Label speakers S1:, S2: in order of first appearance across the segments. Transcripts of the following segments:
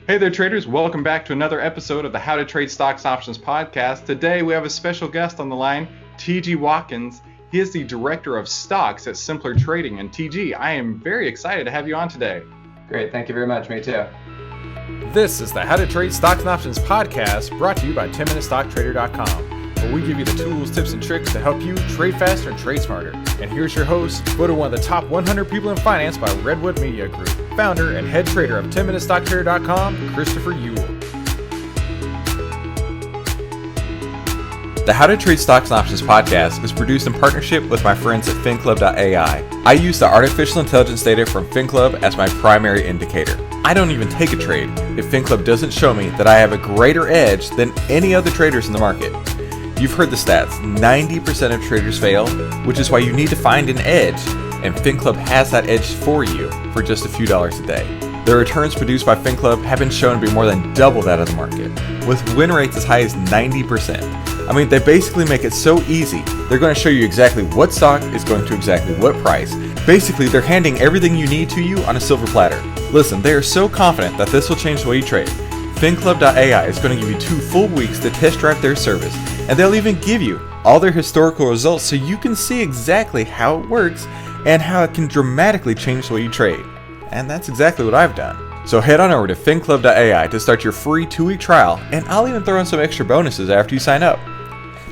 S1: Hey there, traders. Welcome back to another episode of the How to Trade Stocks Options podcast. Today, we have a special guest on the line, TG Watkins. He is the Director of Stocks at Simpler Trading. And TG, I am very excited to have you on today.
S2: Great. Thank you very much. Me too.
S3: This is the How to Trade Stocks and Options podcast brought to you by 10MinuteStockTrader.com, where we give you the tools, tips, and tricks to help you trade faster and trade smarter. And here's your host, voted one of the top 100 people in finance by Redwood Media Group, founder and head trader of 10MinuteStockTrader.com, Christopher Uhl. The How to Trade Stocks and Options podcast is produced in partnership with my friends at FinClub.ai. I use the artificial intelligence data from FinClub as my primary indicator. I don't even take a trade if FinClub doesn't show me that I have a greater edge than any other traders in the market. You've heard the stats, 90% of traders fail, which is why you need to find an edge, and FinClub has that edge for you for just a few dollars a day. The returns produced by FinClub have been shown to be more than double that of the market, with win rates as high as 90%. I mean, they basically make it so easy. They're going to show you exactly what stock is going to exactly what price. Basically, they're handing everything you need to you on a silver platter. Listen, they are so confident that this will change the way you trade. FinClub.ai is going to give you 2 full weeks to test drive their service, and they'll even give you all their historical results so you can see exactly how it works and how it can dramatically change the way you trade. And that's exactly what I've done. So head on over to FinClub.ai to start your free 2-week trial, and I'll even throw in some extra bonuses after you sign up.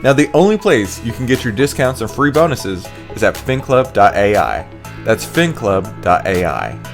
S3: Now, the only place you can get your discounts and free bonuses is at FinClub.ai. That's FinClub.ai.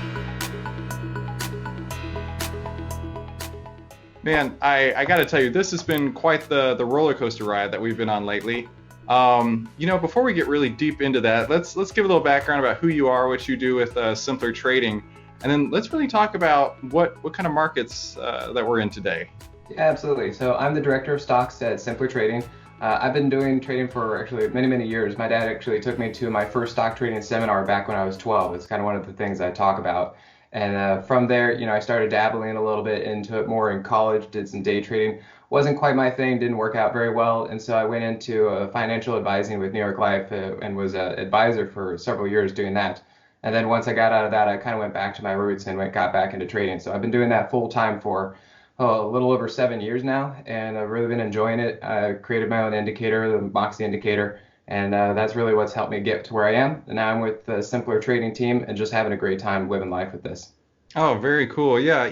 S1: Man, I got to tell you, this has been quite the roller coaster ride that we've been on lately. Before we get really deep into that, let's give a little background about who you are, what you do with Simpler Trading, and then let's really talk about what kind of markets that we're in today.
S2: Yeah, absolutely. So I'm the Director of Stocks at Simpler Trading. I've been doing trading for actually many years. My dad actually took me to my first stock trading seminar back when I was 12. It's kind of one of the things I talk about. And from there, I started dabbling a little bit into it more in college, did some day trading. Wasn't quite my thing, didn't work out very well. And so I went into financial advising with New York Life and was an advisor for several years doing that. And then once I got out of that, I kind of went back to my roots and got back into trading. So I've been doing that full time for a little over 7 years now, and I've really been enjoying it. I created my own indicator, the moxie indicator, and that's really what's helped me get to where I am. And now I'm with the Simpler Trading team and just having a great time living life with this.
S1: Oh, very cool. Yeah,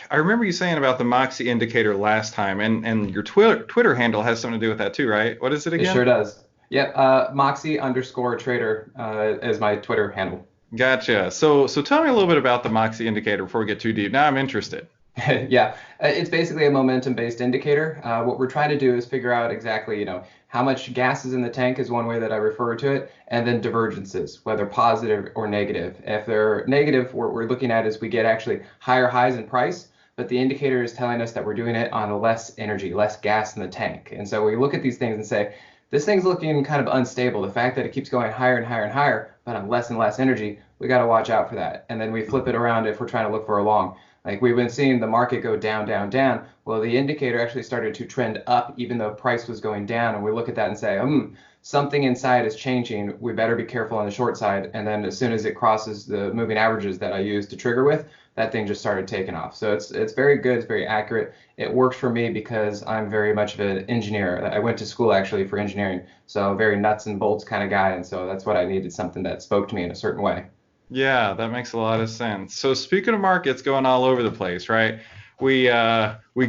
S1: I remember you saying about the moxie indicator last time, and your Twitter handle has something to do with that too, right? What is it again?
S2: It sure does. Yep, moxie_trader is my Twitter handle.
S1: Gotcha. So tell me a little bit about the moxie indicator before we get too deep. Now I'm interested.
S2: Yeah, it's basically a momentum-based indicator. What we're trying to do is figure out exactly, how much gas is in the tank is one way that I refer to it, and then divergences, whether positive or negative. If they're negative, what we're looking at is we get actually higher highs in price, but the indicator is telling us that we're doing it on less energy, less gas in the tank. And so we look at these things and say, this thing's looking kind of unstable. The fact that it keeps going higher and higher and higher, but on less and less energy, we got to watch out for that. And then we flip it around if we're trying to look for a long. Like we've been seeing the market go down, down, down. Well, the indicator actually started to trend up even though price was going down. And we look at that and say, something inside is changing. We better be careful on the short side. And then as soon as it crosses the moving averages that I use to trigger with, that thing just started taking off. So it's very good. It's very accurate. It works for me because I'm very much of an engineer. I went to school actually for engineering. So very nuts and bolts kind of guy. And so that's what I needed, something that spoke to me in a certain way.
S1: Yeah, that makes a lot of sense. So speaking of markets going all over the place, right? We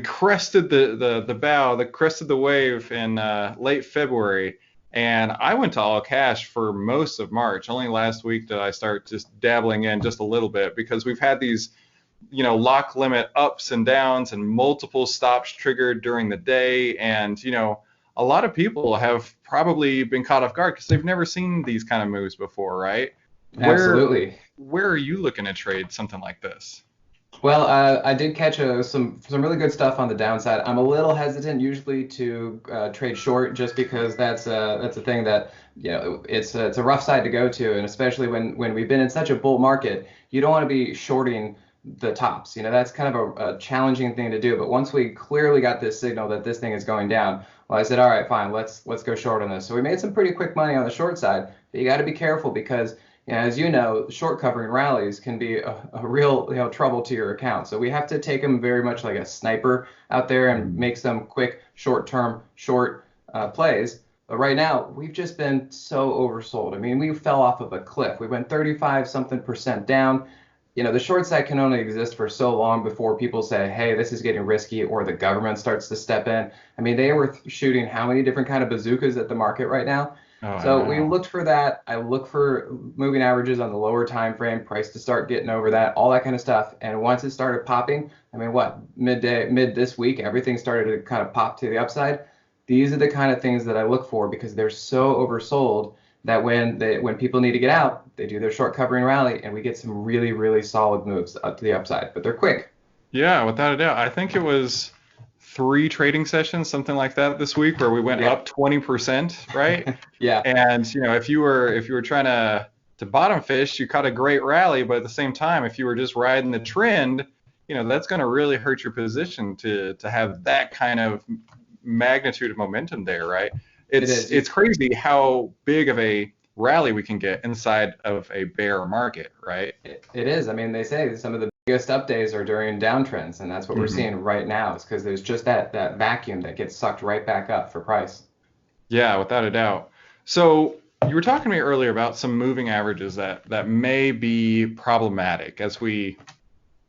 S1: crested crested the wave in late February, and I went to all cash for most of March. Only last week did I start just dabbling in just a little bit because we've had these, lock limit ups and downs and multiple stops triggered during the day, and a lot of people have probably been caught off guard because they've never seen these kind of moves before, right?
S2: Absolutely.
S1: Where are you looking to trade something like this?
S2: Well, I did catch some really good stuff on the downside. I'm a little hesitant usually to trade short just because that's a thing that it's a rough side to go to, and especially when we've been in such a bull market, you don't want to be shorting the tops. That's kind of a challenging thing to do. But once we clearly got this signal that this thing is going down, well, I said, all right, fine, let's go short on this. So we made some pretty quick money on the short side, but you got to be careful because As you know, short covering rallies can be a real trouble to your account. So we have to take them very much like a sniper out there and make some quick short-term short plays. But right now, we've just been so oversold. I mean, we fell off of a cliff. We went 35 something percent down. The short side can only exist for so long before people say, hey, this is getting risky, or the government starts to step in. I mean, they were shooting how many different kind of bazookas at the market right now?
S1: Oh,
S2: So we looked for that. I look for moving averages on the lower time frame, price to start getting over that, all that kind of stuff. And once it started popping, I mean, mid this week, everything started to kind of pop to the upside. These are the kind of things that I look for because they're so oversold that when people need to get out, they do their short covering rally, and we get some really, really solid moves up to the upside. But they're quick.
S1: Yeah, without a doubt. I think it was 3 trading sessions, something like that, this week, where we went up 20%, right?
S2: Yeah.
S1: And if you were trying to bottom fish, you caught a great rally, but at the same time, if you were just riding the trend, that's going to really hurt your position to have that kind of magnitude of momentum there, right? It's crazy how big of a rally we can get inside of a bear market, right?
S2: It is. I mean, they say some of the biggest up days are during downtrends, and that's what we're seeing right now. Is because there's just that vacuum that gets sucked right back up for price.
S1: Yeah, without a doubt. So you were talking to me earlier about some moving averages that may be problematic as we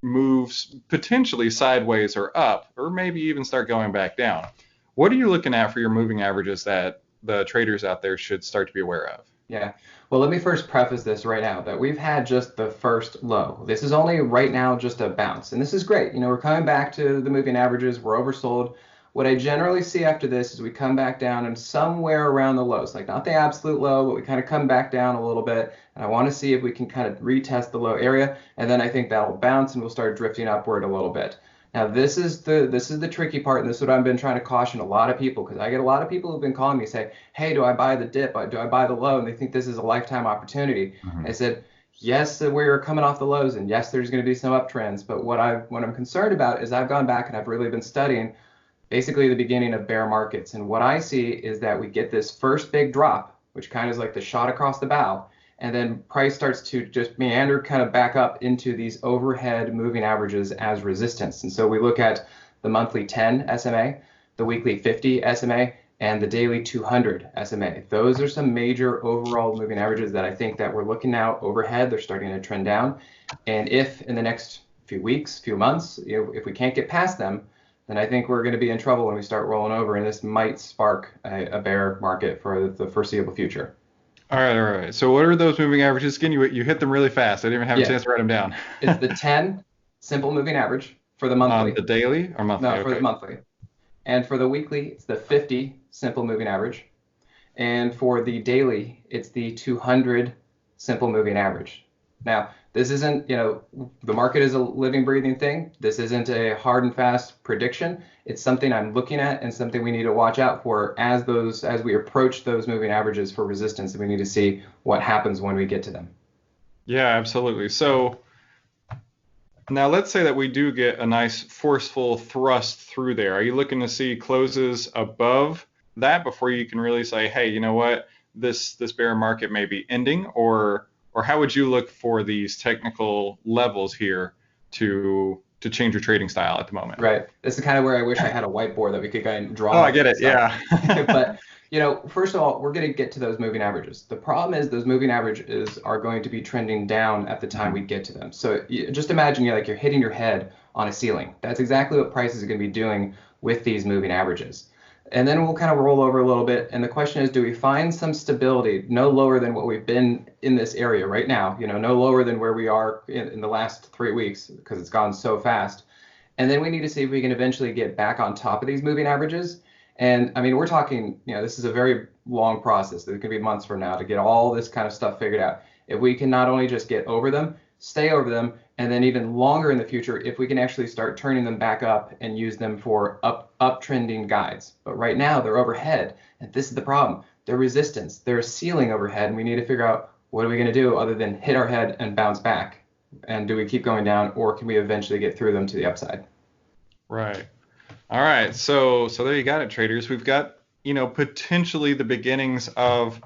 S1: move potentially sideways or up, or maybe even start going back down. What are you looking at for your moving averages that the traders out there should start to be aware of?
S2: Yeah. Well, let me first preface this right now that we've had just the first low. This is only right now just a bounce, and this is great. We're coming back to the moving averages. We're oversold. What I generally see after this is we come back down and somewhere around the lows, like not the absolute low, but we kind of come back down a little bit. And I want to see if we can kind of retest the low area, and then I think that'll bounce and we'll start drifting upward a little bit. Now, this is the tricky part, and this is what I've been trying to caution a lot of people, because I get a lot of people who've been calling me say, hey, do I buy the dip? Do I buy the low? And they think this is a lifetime opportunity. I said, yes, we're coming off the lows, and yes, there's going to be some uptrends. But what I'm concerned about is I've gone back and I've really been studying basically the beginning of bear markets. And what I see is that we get this first big drop, which kind of is like the shot across the bow. And then price starts to just meander kind of back up into these overhead moving averages as resistance. And so we look at the monthly 10 SMA, the weekly 50 SMA, and the daily 200 SMA. Those are some major overall moving averages that I think that we're looking now overhead. They're starting to trend down. And if in the next few weeks, few months, if we can't get past them, then I think we're going to be in trouble when we start rolling over, and this might spark a bear market for the foreseeable future.
S1: All right. So what are those moving averages again? You hit them really fast. I didn't even have a chance to write them down.
S2: It's the 10 simple moving average for the monthly.
S1: The daily or monthly?
S2: No, for the monthly. And for the weekly, it's the 50 simple moving average. And for the daily, it's the 200 simple moving average. Now, this isn't, the market is a living, breathing thing. This isn't a hard and fast prediction. It's something I'm looking at and something we need to watch out for as we approach those moving averages for resistance, and we need to see what happens when we get to them.
S1: Yeah, absolutely. So now let's say that we do get a nice forceful thrust through there. Are you looking to see closes above that before you can really say, hey, you know what, this bear market may be ending, or how would you look for these technical levels here to change your trading style at the moment?
S2: Right. This is kind of where I wish I had a whiteboard that we could kind of draw.
S1: Oh, I get it. Yeah.
S2: But, first of all, we're going to get to those moving averages. The problem is those moving averages are going to be trending down at the time we get to them. So just imagine you're hitting your head on a ceiling. That's exactly what prices are going to be doing with these moving averages. And then we'll kind of roll over a little bit. And the question is, do we find some stability no lower than what we've been in this area right now, no lower than where we are in the last 3 weeks, because it's gone so fast. And then we need to see if we can eventually get back on top of these moving averages. And I mean, we're talking, this is a very long process. There could be months from now to get all this kind of stuff figured out. If we can not only just get over them, stay over them, and then even longer in the future, if we can actually start turning them back up and use them for uptrending guides. But right now they're overhead, and this is the problem. They're resistance. They're a ceiling overhead, and we need to figure out what are we going to do other than hit our head and bounce back. And do we keep going down, or can we eventually get through them to the upside?
S1: Right. All right. So there you got it, traders. We've got potentially the beginnings of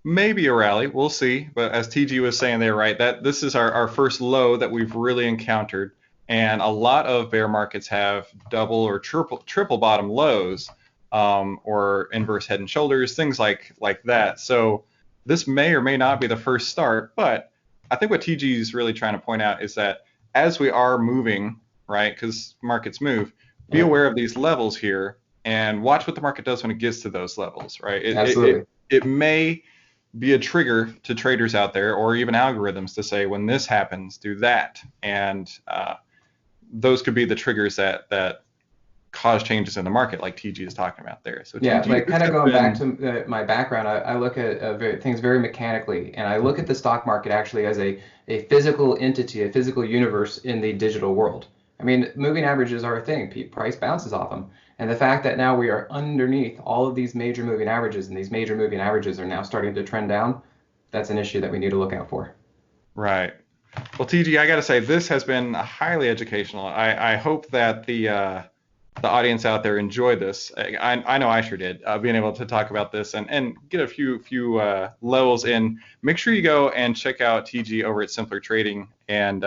S1: maybe a rally. We'll see. But as TG was saying there, right, that this is our first low that we've really encountered. And a lot of bear markets have double or triple bottom lows, or inverse head and shoulders, things like that. So this may or may not be the first start, but I think what TG is really trying to point out is that as we are moving, right, because markets move, be aware of these levels here and watch what the market does when it gets to those levels, right?
S2: Absolutely.
S1: It may be a trigger to traders out there or even algorithms to say, when this happens, do that. And those could be the triggers that cause changes in the market, like TG is talking about there. So
S2: yeah,
S1: TG,
S2: like kind of going back to my background, I look at things very mechanically, and I look at the stock market actually as a physical entity, a physical universe in the digital world. I mean, moving averages are a thing. Price bounces off them. And the fact that now we are underneath all of these major moving averages, and these major moving averages are now starting to trend down, that's an issue that we need to look out for.
S1: Right. Well, TG, I got to say, this has been highly educational. I hope that the audience out there enjoyed this. I know I sure did, being able to talk about this and get a few levels in. Make sure you go and check out TG over at Simpler Trading and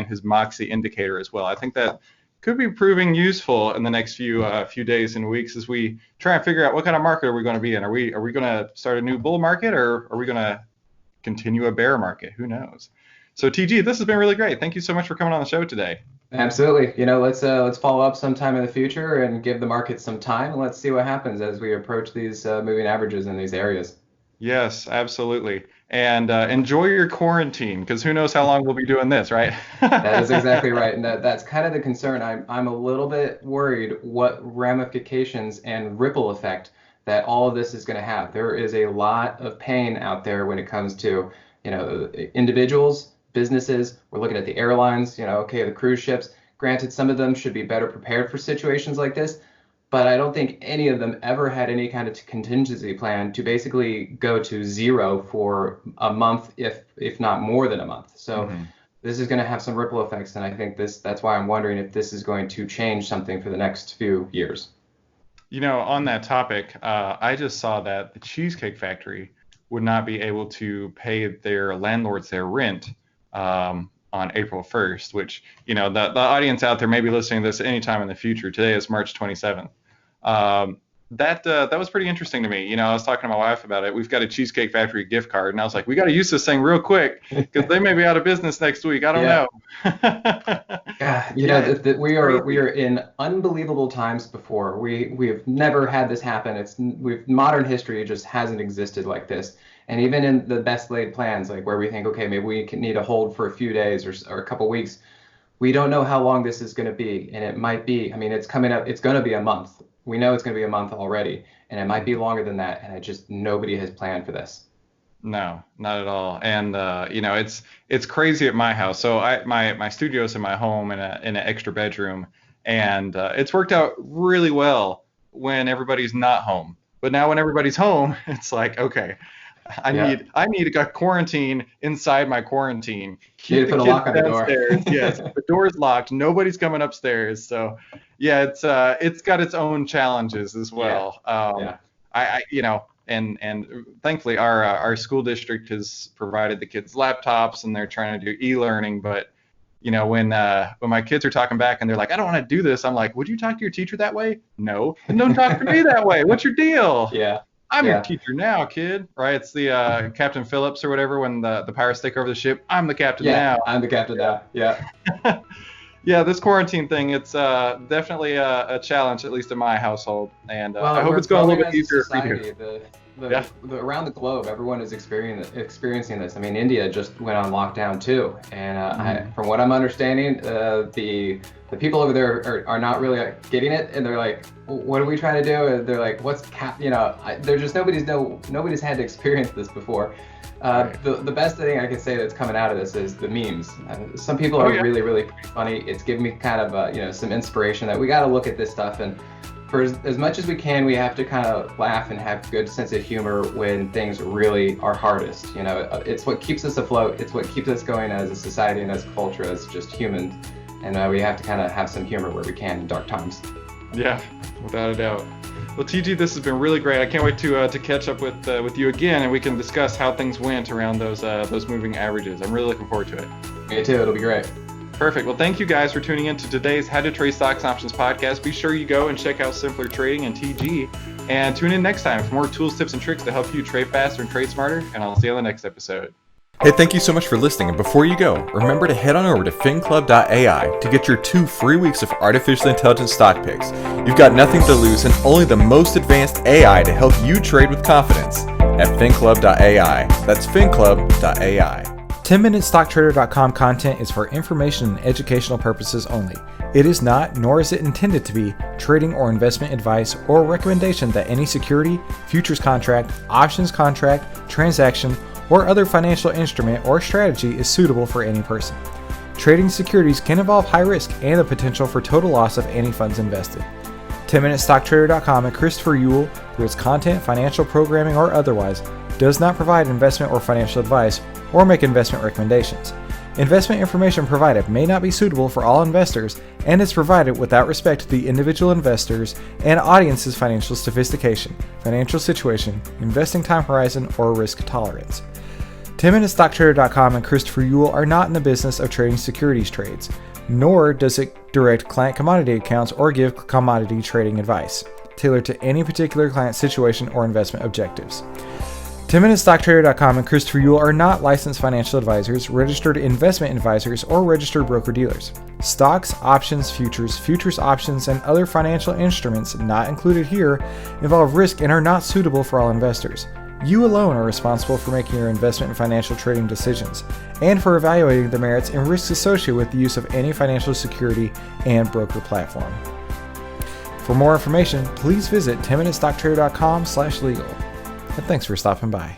S1: his Moxie indicator as well. I think that could be proving useful in the next few days and weeks as we try and figure out what kind of market are we going to be in. Are we going to start a new bull market, or are we going to continue a bear market? Who knows? So TG, this has been really great. Thank you so much for coming on the show today.
S2: Absolutely. You know, let's follow up sometime in the future and give the market some time, and let's see what happens as we approach these moving averages in these areas.
S1: Yes, absolutely. And enjoy your quarantine, because who knows how long we'll be doing this, right?
S2: That is exactly right. And that's kind of the concern. I'm a little bit worried what ramifications and ripple effect that all of this is going to have. There is a lot of pain out there when it comes to, individuals, businesses. We're looking at the airlines, the cruise ships. Granted, some of them should be better prepared for situations like this, but I don't think any of them ever had any kind of contingency plan to basically go to zero for a month, if not more than a month. So this is going to have some ripple effects, and I think that's why I'm wondering if this is going to change something for the next few years.
S1: On that topic, I just saw that the Cheesecake Factory would not be able to pay their landlords their rent on April 1st, which, the audience out there may be listening to this anytime in the future. Today is March 27th. That was pretty interesting to me. I was talking to my wife about it. We've got a Cheesecake Factory gift card, and I was like, we got to use this thing real quick because they may be out of business next week. I don't know.
S2: We are in unbelievable times before. We have never had this happen. Modern history just hasn't existed like this. And even in the best laid plans, like where we think, okay, maybe we need to hold for a few days or a couple weeks, we don't know how long this is going to be. And it might be, it's coming up, it's going to be a month. We know it's going to be a month already, and it might be longer than that. And nobody has planned for this.
S1: No, not at all. And it's crazy at my house. So my studio's in my home in an extra bedroom, and it's worked out really well when everybody's not home. But now when everybody's home, it's like, okay, I need a quarantine inside my quarantine.
S2: Keep the kids lock on
S1: downstairs. The door. Yes, the door's locked. Nobody's coming upstairs. So yeah, it's got its own challenges as well. And thankfully our school district has provided the kids laptops, and they're trying to do e-learning. But when my kids are talking back and they're like, I don't want to do this, I'm like, would you talk to your teacher that way? No, then don't talk to me that way. What's your deal?
S2: Yeah.
S1: I'm your teacher now, kid. Right? It's the Captain Phillips or whatever when the pirates take over the ship. I'm the captain now.
S2: I'm the captain now. Yeah.
S1: Yeah, this quarantine thing, it's definitely a challenge, at least in my household. And I hope it's going a little bit easier for you.
S2: Around the globe, everyone is experiencing this. India just went on lockdown too, and from what I'm understanding, the people over there are not really getting it, and they're like, "What are we trying to do?" And they're like, They're just nobody's had to experience this before. The best thing I can say that's coming out of this is the memes. Some people are really, really funny. It's given me kind of some inspiration that we got to look at this stuff, and for as much as we can, we have to kind of laugh and have a good sense of humor when things really are hardest. It's what keeps us afloat. It's what keeps us going as a society and as a culture, as just humans. And we have to kind of have some humor where we can in dark times.
S1: Yeah, without a doubt. Well, TG, this has been really great. I can't wait to catch up with you again, and we can discuss how things went around those moving averages. I'm really looking forward to it.
S2: Me too. It'll be great.
S1: Perfect. Well, thank you guys for tuning in to today's How to Trade Stocks and Options podcast. Be sure you go and check out Simpler Trading and TG, and tune in next time for more tools, tips, and tricks to help you trade faster and trade smarter. And I'll see you on the next episode.
S3: Hey, thank you so much for listening, and before you go, remember to head on over to finclub.ai to get your 2 free weeks of artificial intelligence stock picks. You've got nothing to lose and only the most advanced AI to help you trade with confidence at finclub.ai. That's finclub.ai. 10MinuteStockTrader.com content is for information and educational purposes only. It is not, nor is it intended to be, trading or investment advice or recommendation that any security, futures contract, options contract, transaction, or other financial instrument or strategy is suitable for any person. Trading securities can involve high risk and the potential for total loss of any funds invested. 10MinuteStockTrader.com and Christopher Uhl, through its content, financial programming, or otherwise, does not provide investment or financial advice or make investment recommendations. Investment information provided may not be suitable for all investors and is provided without respect to the individual investors and audience's financial sophistication, financial situation, investing time horizon, or risk tolerance. 10MinuteStockTrader.com and Christopher Uhl are not in the business of trading securities trades, nor does it direct client commodity accounts or give commodity trading advice tailored to any particular client situation or investment objectives. 10MinuteStockTrader.com and Christopher Uhl are not licensed financial advisors, registered investment advisors, or registered broker-dealers. Stocks, options, futures options, and other financial instruments not included here involve risk and are not suitable for all investors. You alone are responsible for making your investment and financial trading decisions, and for evaluating the merits and risks associated with the use of any financial security and broker platform. For more information, please visit 10MinuteStockTrader.com/legal. And thanks for stopping by.